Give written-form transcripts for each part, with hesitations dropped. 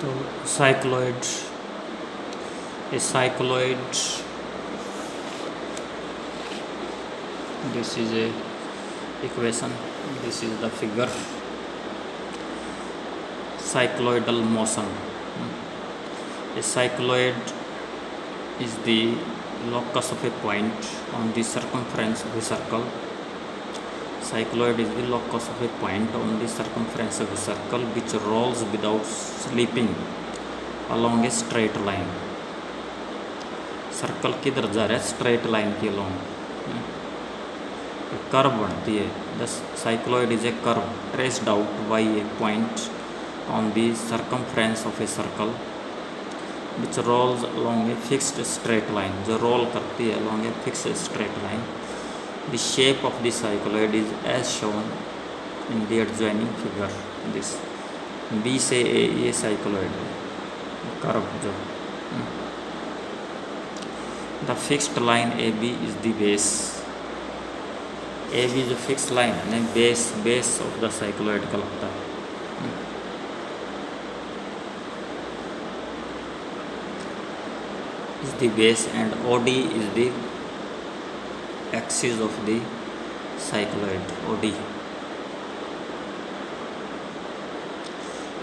तो cycloid, a cycloid, this is a equation, this is the figure, cycloidal motion. A cycloid is the locus of a point on the circumference of a circle. Cycloid is the locus of a point on the circumference of a circle which rolls without slipping along a straight line. Circle किधर जा रहा है? Straight line के long curve बनती है. The cycloid is a curve traced out by a point on the circumference of a circle which rolls along a fixed straight line, जो रोल करती है along a fixed straight line. The shape of the cycloid is as shown in the adjoining figure. This B say A, ये cycloid curve जो the fixed line A B is the base. A B जो fix line है ना, base of the cycloid का लगता है. Is the base and O D is the axis of the cycloid. O D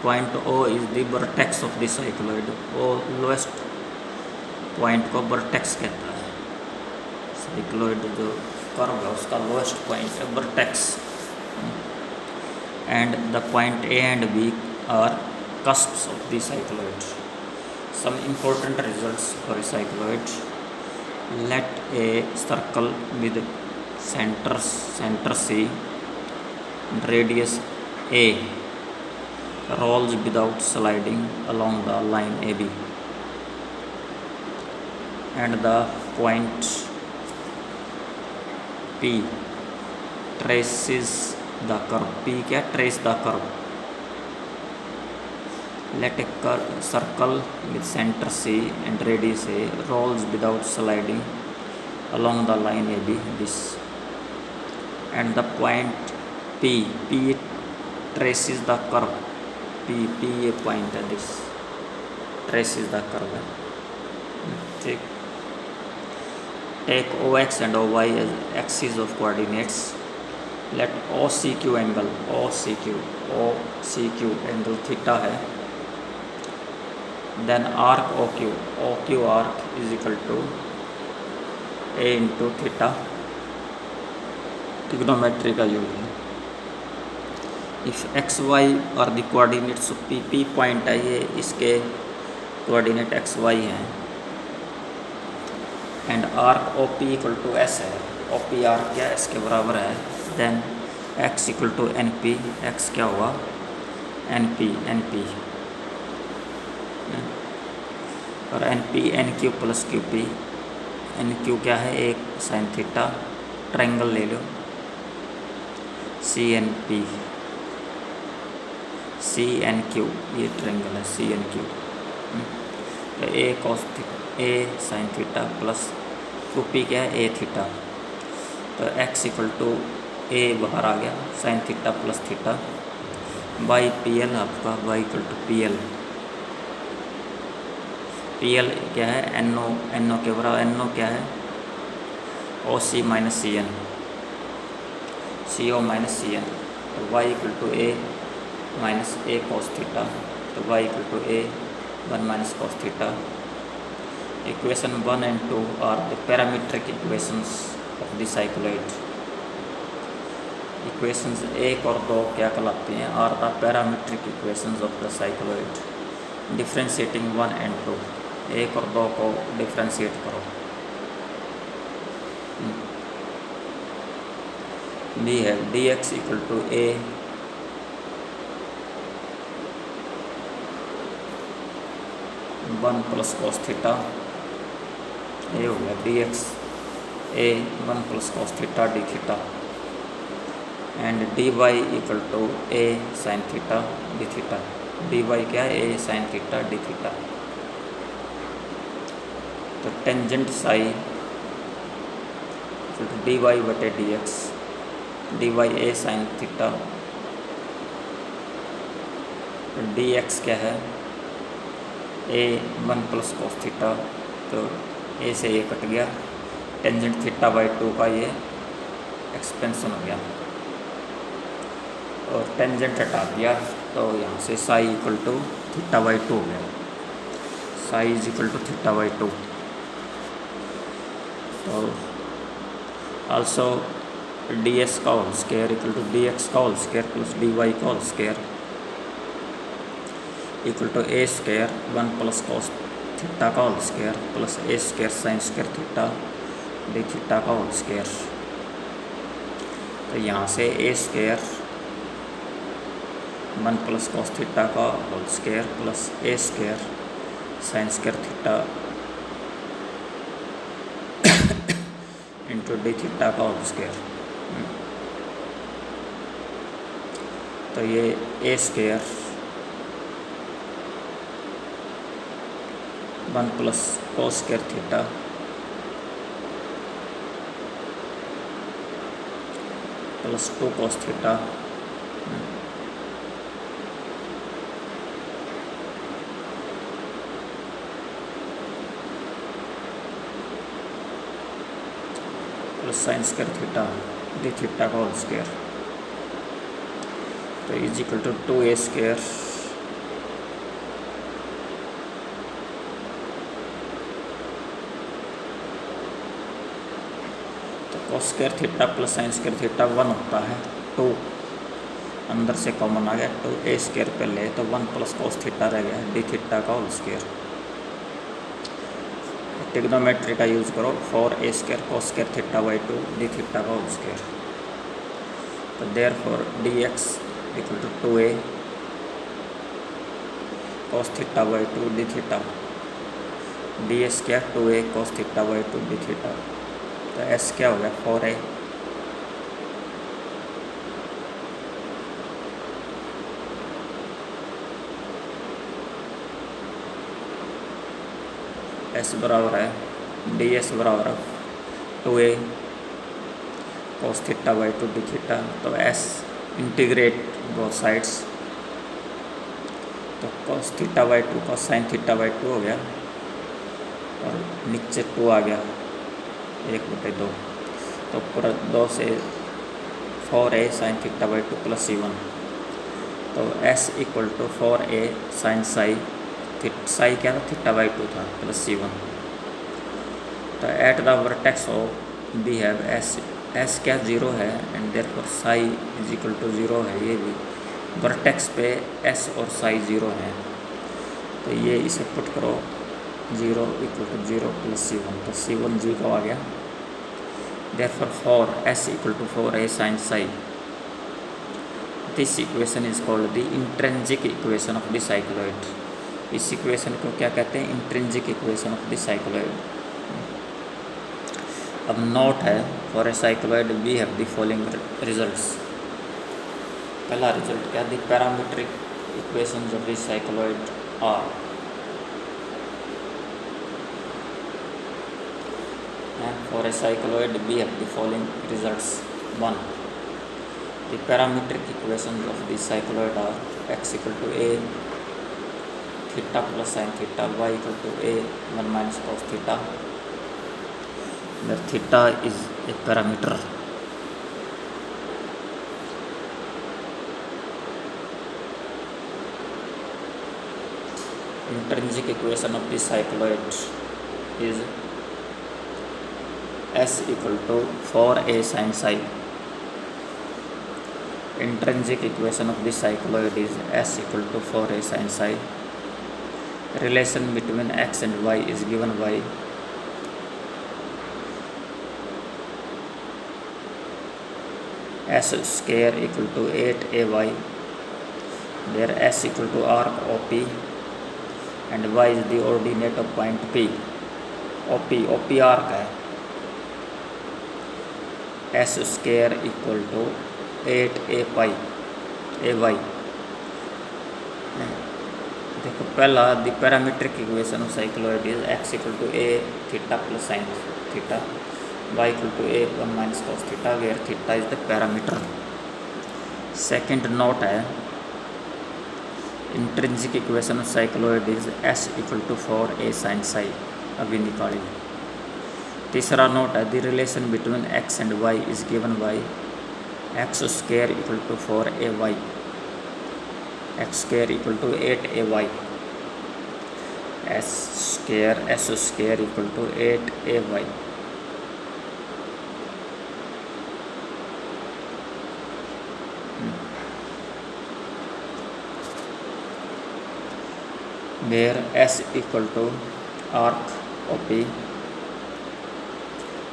point O is the vertex of the cycloid. O lowest point को vertex कहता है. Cycloid जो curve है उसका lowest point है vertex. And the point A and B are cusps of the cycloid. Some important results for a cycloid: let a circle with center C and radius A rolls without sliding along the line AB, and the point P traces the curve. P क्या? Trace the curve. Let a circle with center C and radius A rolls without sliding along the line AB. This and the point P traces the curve. P ये point है. This traces the curve है. ठीक. Take OX and OY as axes of coordinates. Let OCQ angle theta है. Then arc OQ arc is equal to A into theta. Trigonometry का use है. If XY are the coordinates of P point है, ये इसके coordinate XY हैं. And arc O P equal to S है. O P arc क्या? S के बराबर है. Then x equal to N P. X क्या हुआ? N P. और N P N Q plus Q P. N Q क्या है? एक साइन थीटा. ट्रायंगल ले लो C N P. C N Q ये ट्रायंगल है. C N Q. तो a cos a sine theta plus Q P क्या है? A theta. तो एक्स इक्वल टू ए बाहर आ गया, sine theta plus theta by P L. आपका y equal to P L. P L क्या है? एन ओ के बराबर. एन ओ क्या है? O C minus C N. C O minus C N. तो y equal to a minus a cos theta. तो y equal to a 1 minus cos theta. Equation 1 and 2 are the parametric equations of the cycloid. Equations 1 और 2 क्या कहलाती हैं? Are the parametric equations of the cycloid. Differentiating 1 and 2. 1 और 2 को differentiate करो. B है dx equal to a one plus cos theta. ये हो गया d x a 1 plus cos theta d theta. And d y equal to a sine theta d theta. D y क्या है? A sine theta d theta. तो tangent psi d y बटे d x. D y a sine theta. D x क्या है? ए 1 plus cos theta, तो ए से ए cut गया, tangent theta by 2 का ये एक्सपेंशन हो गया और टेंजेंट हटा दिया, तो यहाँ से psi equal to theta by 2 हो गया, psi is equal to theta by 2। तो आल्सो डी एस का whole square equal to d x का whole square plus d y का whole square equal to a square 1 plus cos theta का whole square plus a square sine square theta d theta का whole square. तो यहाँ से a square 1 plus cos theta का whole square plus a square sine square theta into d theta का whole square. तो ये a square 1 plus cos square theta plus 2 cos theta plus sine square theta d theta का whole square. तो is equal to 2a square तो cos square theta plus sine square theta 1 होता है, 2 अंदर से common आ गया, 2a स्क्वायर पे ले तो 1 प्लस कॉस थीटा रह गया डी थीटा का होल स्क्वायर। ट्रिग्नोमेट्री का यूज़ करो, 4a square cos square theta by 2 d theta का होल स्क्वायर। तो therefore d x equal to 2a cos theta by 2 d theta, d s क्या 2a cos theta by 2 d theta. तो s क्या हो गया 4a S बराबर है D S बराबर है 2a cos theta by 2 d theta. तो एस इंटीग्रेट बोथ साइड्स, तो cos theta by 2 cos sine theta by 2 हो गया और नीचे 2 आ गया 1/2, तो पूरा 2 से 4a sine theta by 2 plus c1। तो s equal to 4a sine psi क्या था थीटा बाई 2 था प्लस c1। तो at the vertex of B have s क्या 0 है and therefore psi is equal to 0 है, ये भी वर्टेक्स पे s और साई 0 है। तो ये इसे पुट करो 0 इक्वल टू 0 प्लस c1, तो c1 0 आ गया। Therefore 4s equal to 4a sine psi, this equation is called the intrinsic equation of the cycloid. इस इक्वेशन को क्या कहते हैं, intrinsic equation of the cycloid. अब नोट है for a cycloid we have the following results. पहला result क्या, the parametric equations of the cycloid are for a cycloid we have the following results. 1. The parametric equations of the cycloid are x equal to a theta plus sin theta, y equal to a 1 minus cos theta, where theta is a parameter. Intrinsic equation of the cycloid is s equal to 4a sin psi. Intrinsic equation of the cycloid is s equal to 4a sin psi. Relation between x and y is given by s square equal to 8ay, where s equal to arc OP and y is the ordinate of point P. OP arc है, S square equal to 8a pi ay। देखो पहला the parametric equation of cycloid is x equal to a theta plus sine theta, y equal to a 1 minus cos theta, where theta is the parameter. Second note है intrinsic equation of cycloid is S equal to 4a sin psi, अभी निकाली। तीसरा note है, the relation between x and y is given by x square equal to 4ay, x square equal to 8ay, s square equal to 8ay। where S equal to arc of P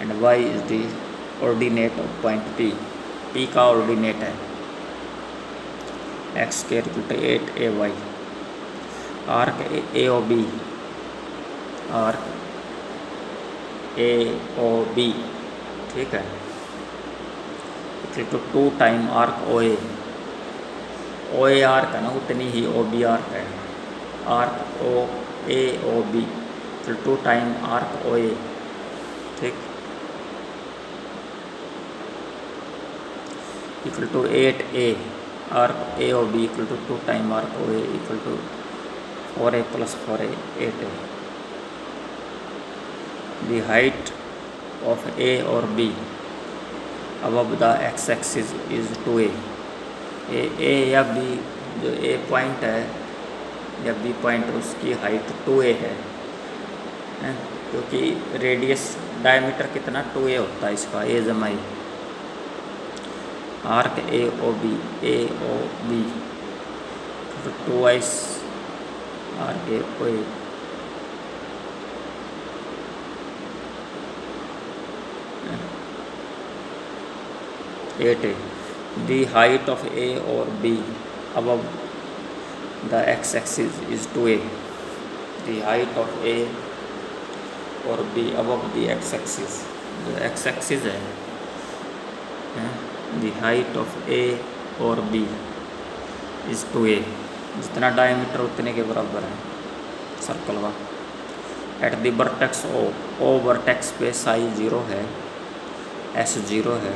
and y is the ordinate of point P, P का ordinate है, x square equal to 8ay, arc AOB, arc AOB, ठीक है, equal to 2 time arc OA, OA arc है ना, उतनी ही OB arc है, arc O A O B तो 2 टाइम आर्क ओ ए, ठीक, equal to 8a, arc A O B equal to 2 time arc O A equal to 4a plus 4a 8a। The height of A और B above the x axis is 2a, A या B, जो ए point है या B point उसकी height 2a है, क्योंकि radius diameter कितना 2a होता है इसका, ए जमा ई, आर्क ए ओ बी तो 2 arc A O A, at A, the height of A और B above the x-axis is 2a, the height of a और b above the x-axis, जो x-axis है the height of a और b is 2a, जितना diameter उतने के बराबर है सर्कल का। At the vertex O vertex पे साई 0 है, s 0 है,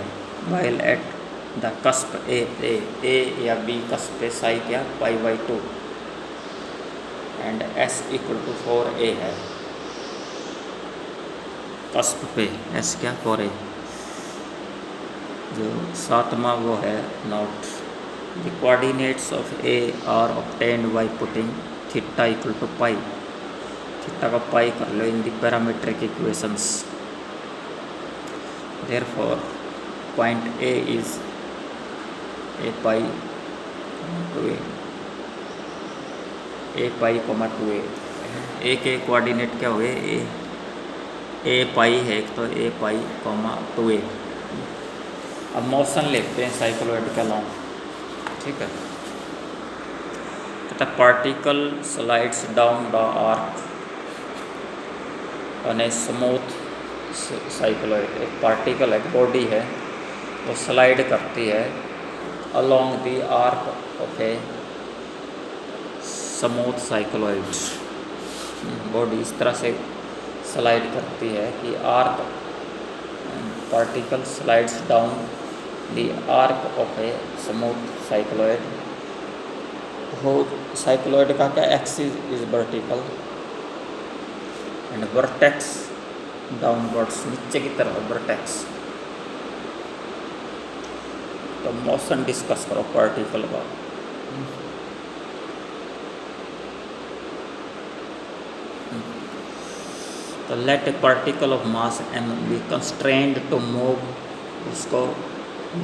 while at the cusp A या बी कस्प पे साई क्या π/2 and s equal to 4a है, कस्प पे s क्या 4a। जो सातवां वो है note, the coordinates of a are obtained by putting theta equal to pi, theta का पाई कर लो in the parametric equations, therefore point a is a pi 2a, a pi 2a, a के coordinate क्या हुए, a पाई है एक, तो a pi 2a। अब मोशन लेते हैं साइक्लोइड का लॉन्ग, ठीक है, कहता particle slides down the arc on A smooth cycloid, एक पार्टिकल है, बॉडी है, वो स्लाइड करती है along the arc of a smooth cycloid, body इस तरह से स्लाइड करती है कि arc, particle slides down the arc of a smooth cycloid, हो साइक्लोइड का क्या axis is vertical and vertex downwards, नीचे की तरफ वर्टेक्स। तो मोशन डिस्कस करो पार्टिकल का, तो let a particle of mass m be constrained to move, उसको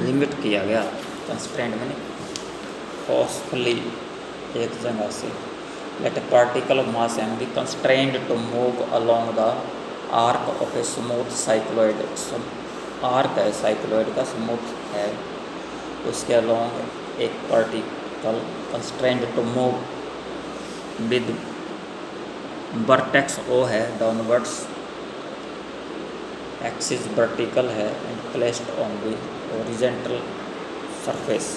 लिमिट किया गया, कंस्ट्रेंड मैंने फोर्सफुली एक जगह से, let a particle of mass m be constrained to move along the arc of a smooth cycloid, arc है cycloid का, smooth है, उसके अलोंग एक particle constrained to move with vertex O है डाउनवर्ड्स, एक्सिस वर्टिकल है and placed on the horizontal surface,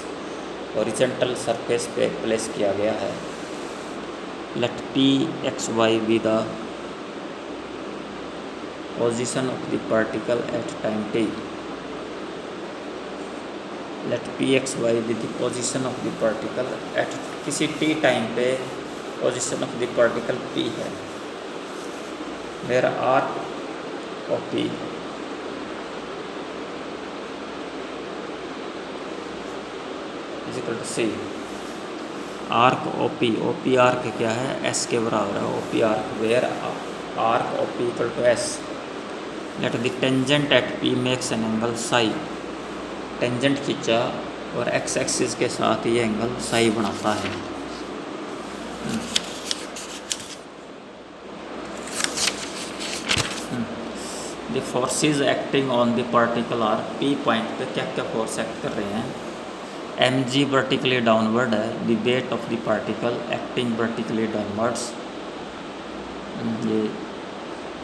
horizontal surface पे place किया गया है। Let p x y be the position of the particle at time t, let P x y the position of the particle at किसी t time पे position of the particle P है, where arc of P is equal to C. Arc O P arc क्या है, S के बराबर है। O P arc where arc O P equal to S, let the tangent eight P makes an angle Sai. Tangent खींचा और x axis के साथ ये एंगल साई बनाता है। The forces acting on the particle are, P point पे क्या क्या फोर्स एक्ट कर रहे हैं। एम जी वर्टिकली डाउनवर्ड है, the weight of the particle acting vertically downwards, ये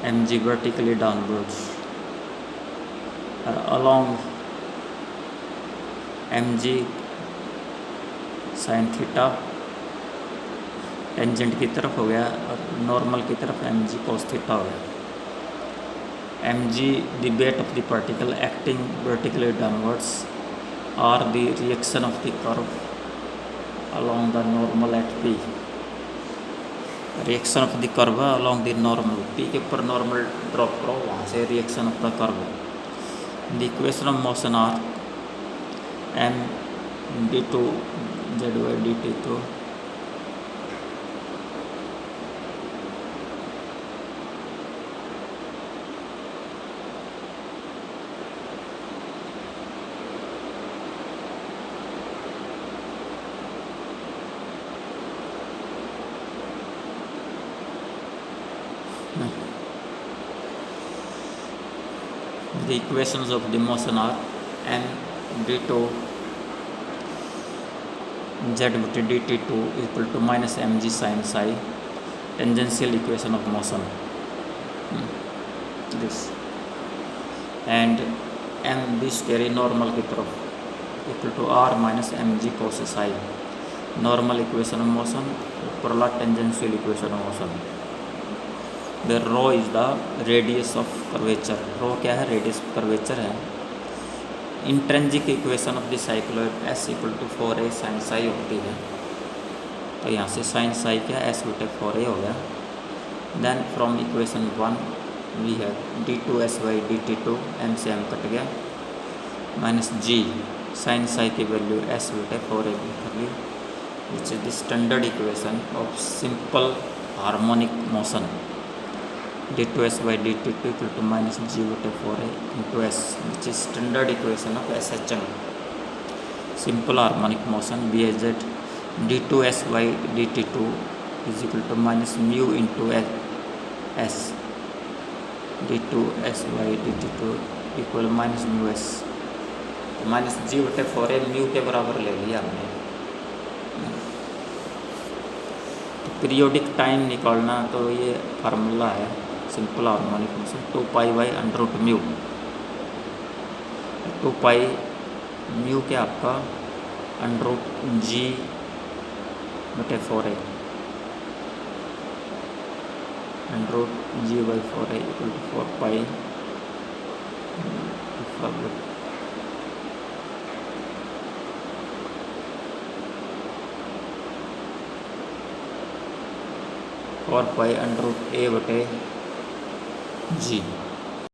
m g vertically downwards along m g sine theta tangent की तरफ हो गया और नॉर्मल की तरफ एम जी कोस थीटा हो गया। M g the weight of the particle acting vertically downwards R the reaction of the curve along the normal at P, reaction of the curve along the normal, P के ऊपर normal drop करो, वहाँ से reaction of the curve. The equation of motion are m d two z y d t two the equations of the motion are m d2 z dt2 equal to minus mg sin psi, tangential equation of motion, this, and m b square normal की तरफ equal to r minus mg cos psi, normal equation of motion, ऊपरला tangential equation of motion। where rho is the radius of curvature, rho क्या है, radius of curvature है। Intrinsic equation of the cycloid s equal to 4a sin psi होती है, तो यहाँ से sin psi क्या s बटे 4a हो गया। देन फ्रॉम इक्वेशन 1 वी है d2s बाई dt2, m से m कट गया, माइनस g sin psi की वैल्यू s बटे 4a कर ली, which is the standard equation of simple harmonic motion. d2s by dt2 equal to minus g बटे 4a into s, which is standard equation of SHM, simple harmonic motion। bz d2s by dt2 is equal to minus mu into s, d2s by dt2 equal minus mu s, minus g बटे 4a mu के बराबर ले लिया हमने। Periodic time निकालना तो ये formula है simple harmonic motion, 2 pi by under root mu, 2 pi mu क्या आपका अंडर रूट जी बटे 4a, under root g by 4a equal to 4 pi 4 pi under root a बटे जी।